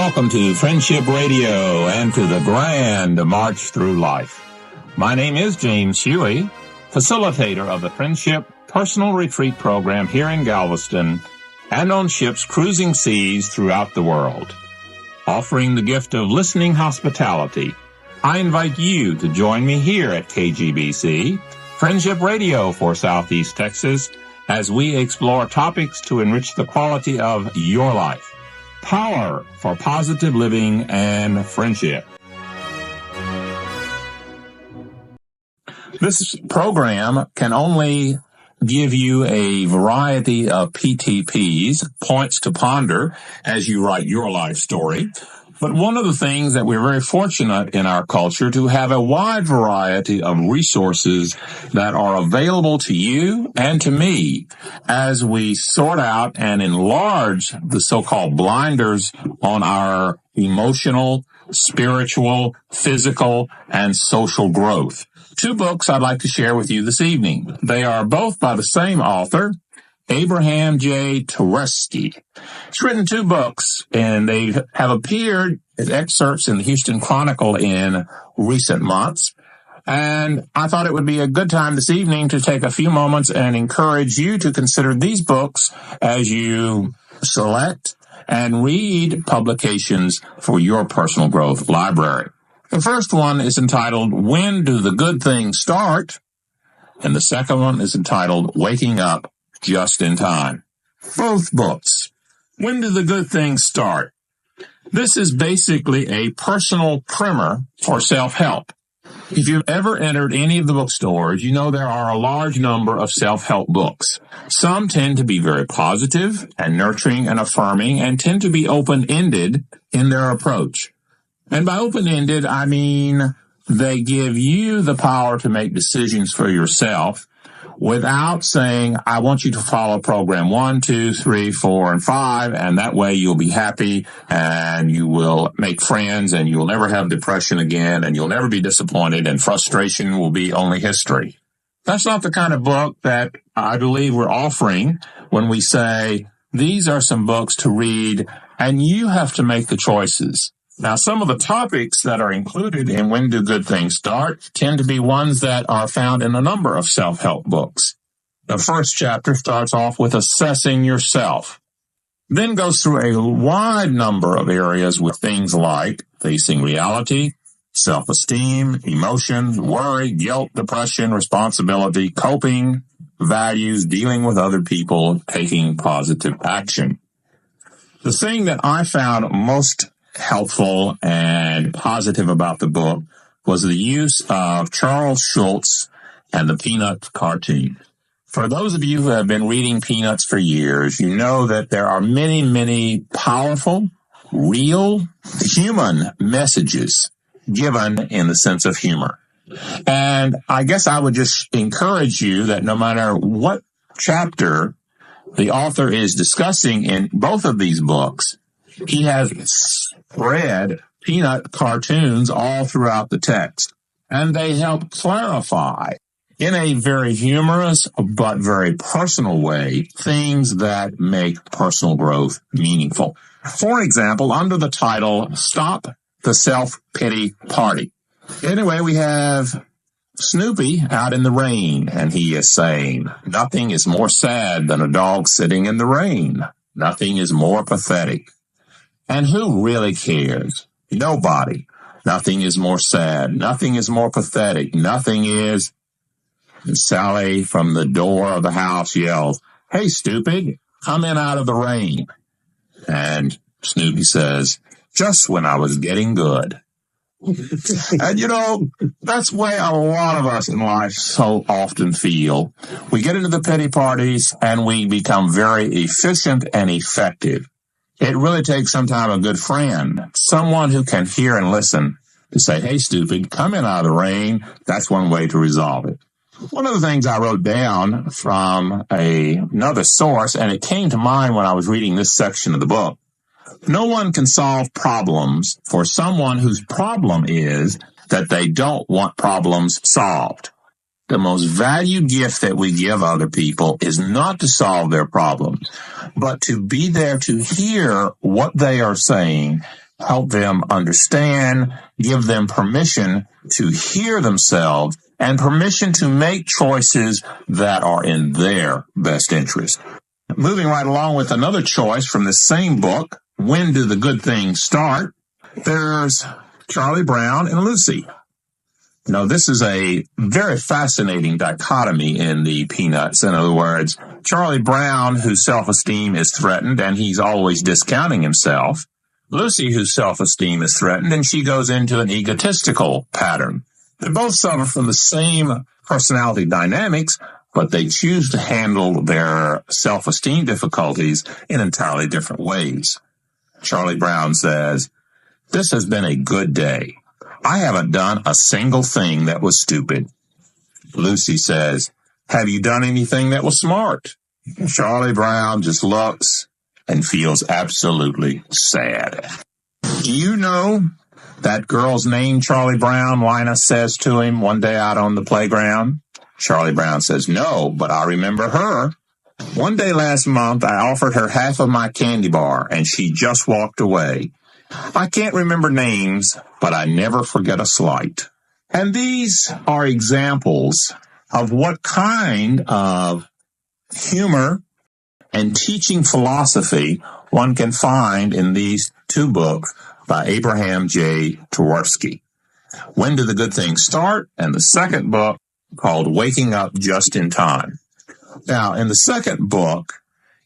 Welcome to Friendship Radio and to the grand march through life. My name is James Huey, facilitator of the Friendship Personal Retreat Program here in Galveston and on ships cruising seas throughout the world. Offering the gift of listening hospitality, I invite you to join me here at KGBC, Friendship Radio for Southeast Texas, as we explore topics to enrich the quality of your life. Power for positive living and friendship. This program can only give you a variety of PTPs, points to ponder, as you write your life story. But one of the things that we're very fortunate in our culture to have a wide variety of resources that are available to you and to me as we sort out and enlarge the so-called blinders on our emotional, spiritual, physical, and social growth. Two books I'd like to share with you this evening. They are both by the same author, Abraham J. Twerski. He's written two books, and they have appeared as excerpts in the Houston Chronicle in recent months. And I thought it would be a good time this evening to take a few moments and encourage you to consider these books as you select and read publications for your personal growth library. The first one is entitled, When Do the Good Things Start? And the second one is entitled, Waking Up Just in Time. Both books. When do the good things start? This is basically a personal primer for self-help. If you've ever entered any of the bookstores, you know there are a large number of self-help books. Some tend to be very positive and nurturing and affirming and tend to be open-ended in their approach. And by open-ended, I mean they give you the power to make decisions for yourself without saying, I want you to follow program 1, 2, 3, 4, and 5, and that way you'll be happy and you will make friends and you'll never have depression again and you'll never be disappointed and frustration will be only history. That's not the kind of book that I believe we're offering when we say, these are some books to read and you have to make the choices. Now, some of the topics that are included in When Do Good Things Start tend to be ones that are found in a number of self-help books. The first chapter starts off with assessing yourself, then goes through a wide number of areas with things like facing reality, self-esteem, emotions, worry, guilt, depression, responsibility, coping, values, dealing with other people, taking positive action. The thing that I found most helpful and positive about the book was the use of Charles Schulz and the Peanuts cartoon. For those of you who have been reading Peanuts for years, you know that there are many, many powerful, real, human messages given in the sense of humor. And I guess I would just encourage you that no matter what chapter the author is discussing in both of these books, he has spread peanut cartoons all throughout the text, and they help clarify in a very humorous but very personal way things that make personal growth meaningful. For example, under the title, Stop the Self-Pity Party. Anyway, we have Snoopy out in the rain, and he is saying, nothing is more sad than a dog sitting in the rain. Nothing is more pathetic. And who really cares? Nobody. Nothing is more sad. Nothing is more pathetic. Nothing is. And Sally from the door of the house yells, hey, stupid, come in out of the rain. And Snoopy says, just when I was getting good. And, you know, that's the way a lot of us in life so often feel. We get into the pity parties and we become very efficient and effective. It really takes sometimes a good friend, someone who can hear and listen to say, hey, stupid, come in out of the rain. That's one way to resolve it. One of the things I wrote down from another source, and it came to mind when I was reading this section of the book, no one can solve problems for someone whose problem is that they don't want problems solved. The most valued gift that we give other people is not to solve their problems, but to be there to hear what they are saying help them understand, give them permission to hear themselves, and permission to make choices that are in their best interest. Moving right along with another choice from the same book, When Do the Good Things Start? There's Charlie Brown and Lucy. Now, this is a very fascinating dichotomy in the Peanuts. In other words, Charlie Brown, whose self-esteem is threatened and he's always discounting himself. Lucy, whose self-esteem is threatened, and she goes into an egotistical pattern. They both suffer from the same personality dynamics, but they choose to handle their self-esteem difficulties in entirely different ways. Charlie Brown says, "This has been a good day. I haven't done a single thing that was stupid." Lucy says, "Have you done anything that was smart?" Charlie Brown just looks and feels absolutely sad. "Do you know that girl's name, Charlie Brown?" Linus says to him one day out on the playground. Charlie Brown says, "No, but I remember her. One day last month, I offered her half of my candy bar, and she just walked away. I can't remember names, but I never forget a slight." And these are examples of what kind of humor and teaching philosophy one can find in these two books by Abraham J. Twerski. When Do the Good Things Start? And the second book called Waking Up Just in Time. Now, in the second book,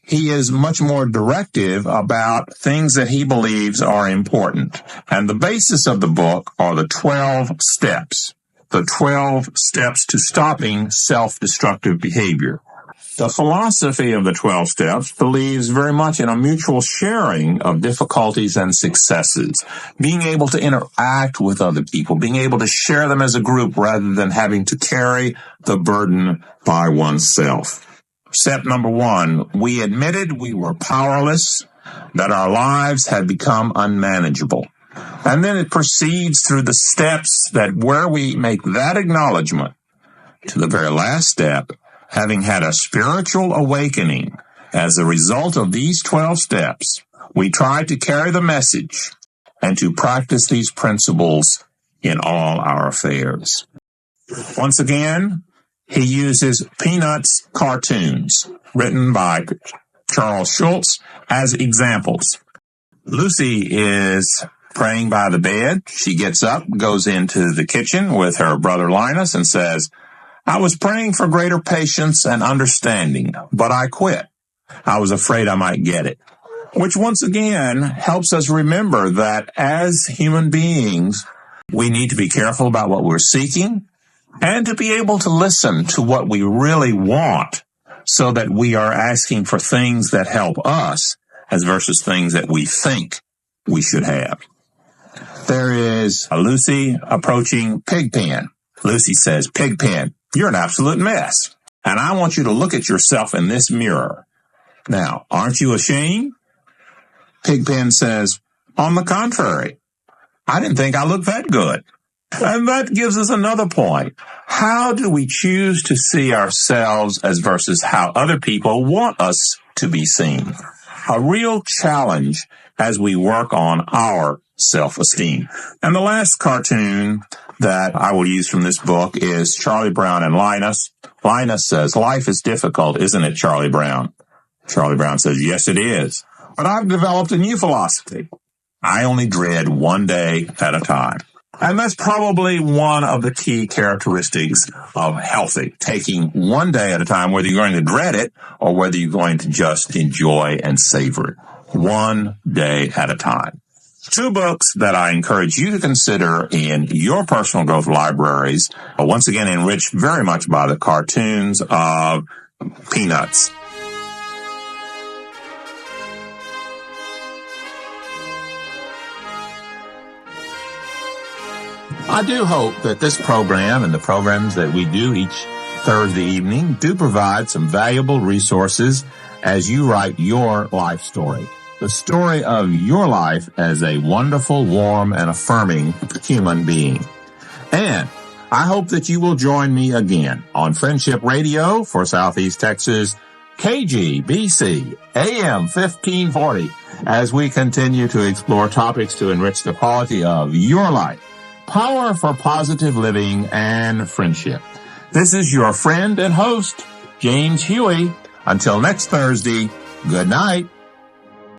he is much more directive about things that he believes are important. And the basis of the book are the 12 steps. The 12 steps to stopping self-destructive behavior. The philosophy of the 12 steps believes very much in a mutual sharing of difficulties and successes, being able to interact with other people, being able to share them as a group rather than having to carry the burden by oneself. Step number 1, we admitted we were powerless, that our lives had become unmanageable. And then it proceeds through the steps that where we make that acknowledgement to the very last step, having had a spiritual awakening as a result of these 12 steps, we try to carry the message and to practice these principles in all our affairs. Once again, he uses Peanuts cartoons written by Charles Schulz as examples. Lucy is praying by the bed. She gets up, goes into the kitchen with her brother Linus and says, "I was praying for greater patience and understanding, but I quit. I was afraid I might get it." Which once again helps us remember that as human beings, we need to be careful about what we're seeking and to be able to listen to what we really want so that we are asking for things that help us as versus things that we think we should have. There is Lucy approaching Pigpen. Lucy says, "Pigpen, you're an absolute mess, and I want you to look at yourself in this mirror. Now, aren't you ashamed?" Pigpen says, "On the contrary, I didn't think I looked that good." And that gives us another point. How do we choose to see ourselves as versus how other people want us to be seen? A real challenge as we work on our self-esteem. And the last cartoon that I will use from this book is Charlie Brown and Linus. Linus says, "Life is difficult, isn't it, Charlie Brown?" Charlie Brown says, "Yes, it is. But I've developed a new philosophy. I only dread one day at a time." And that's probably one of the key characteristics of healthy, taking one day at a time, whether you're going to dread it or whether you're going to just enjoy and savor it. One day at a time. Two books that I encourage you to consider in your personal growth libraries, once again enriched very much by the cartoons of Peanuts. I do hope that this program and the programs that we do each Thursday evening do provide some valuable resources as you write your life story. The story of your life as a wonderful, warm, and affirming human being. And I hope that you will join me again on Friendship Radio for Southeast Texas KGBC AM 1540, as we continue to explore topics to enrich the quality of your life. Power for positive living and friendship. This is your friend and host, James Huey. Until next Thursday, good night.